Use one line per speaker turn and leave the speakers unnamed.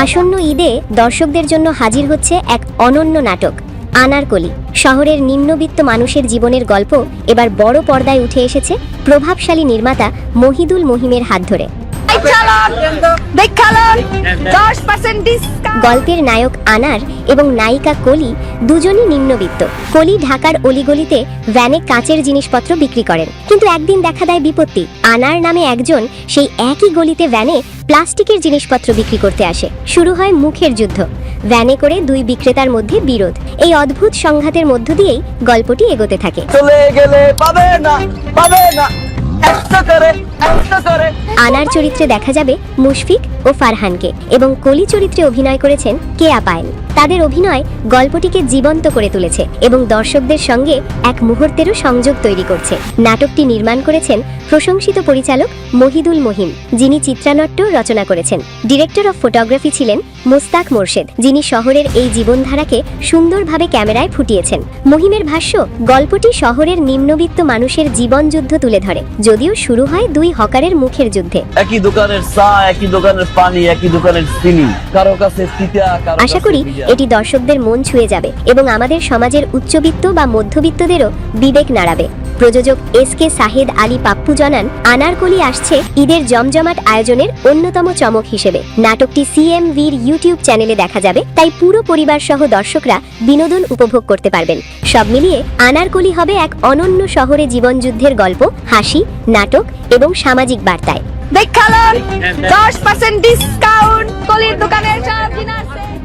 আসন্ন ঈদে দর্শকদের জন্য হাজির হচ্ছে এক অনন্য নাটক আনারকলি। শহরের নিম্নবিত্ত মানুষের জীবনের গল্প এবার বড় পর্দায় উঠে এসেছে প্রভাবশালী নির্মাতা মহিদুল মহিমের হাত ধরে। গল্পের নায়ক আনার এবং নায়িকা কলি দুজনই নিম্নবিত্ত। কলি ঢাকার অলিগলিতে ভ্যানে কাঁচের জিনিসপত্র বিক্রি করেন, কিন্তু একদিন দেখা দেয় বিপত্তি। আনার নামে একজন সেই একই গলিতে ভ্যানে প্লাস্টিকের জিনিসপত্র বিক্রি করতে আসে। শুরু হয় মুখের যুদ্ধ, ভ্যানে করে দুই বিক্রেতার মধ্যে বিরোধ। এই অদ্ভুত সংঘাতের মধ্য দিয়েই গল্পটি এগোতে থাকে। আনার চরিত্রে দেখা যাবে মুশফিক ও ফারহানকে, এবং কলি চরিত্রে অভিনয় করেছেন কেয়া পায়েল। তাদের অভিনয় গল্পটিকে জীবন্ত করে তুলেছে এবং দর্শকদের সঙ্গে এক মুহূর্তেরও সংযোগ তৈরি করছে। নাটকটি নির্মাণ করেছেন প্রশংসিত পরিচালক মহিদুল মহিম, যিনি চিত্রনাট্য রচনা করেছেন। ডিরেক্টর অফ ফটোগ্রাফি ছিলেন মুস্তাক মোরশেদ, যিনি শহরের এই জীবনধারাকে সুন্দরভাবে ক্যামেরায় ফুটিয়েছেন। মহিমের ভাষ্য, গল্পটি শহরের নিম্নবিত্ত মানুষের জীবনযুদ্ধ তুলে ধরে, যদিও শুরু হয় দুই হকারের মুখের যুদ্ধে।
একই দোকানের চা, একই দোকানের পানি, একই দোকানের চিনি, কারো কাছে তিতা।
আশা করি এটি দর্শকদের মন ছুঁয়ে যাবে এবং আমাদের সমাজের উচ্চবিত্ত বা মধ্যবিত্তদেরও বিবেক নাড়াবে। প্রযোজক এসকে সাহেদ আলী পাপ্পু জানান, আনারকলি আসছে ঈদের জমজমাট আয়োজনের অন্যতম চমক হিসেবে। নাটকটি সিএমভির ইউটিউব চ্যানেলে দেখা যাবে, তাই পুরো পরিবার সহ দর্শকরা বিনোদন উপভোগ করতে পারবেন। সব মিলিয়ে আনারকলি হবে এক অনন্য শহরে জীবনযুদ্ধের গল্প, হাসি, নাটক এবং সামাজিক বার্তায়।
10% ডিসকাউন্ট কলির দোকানের সব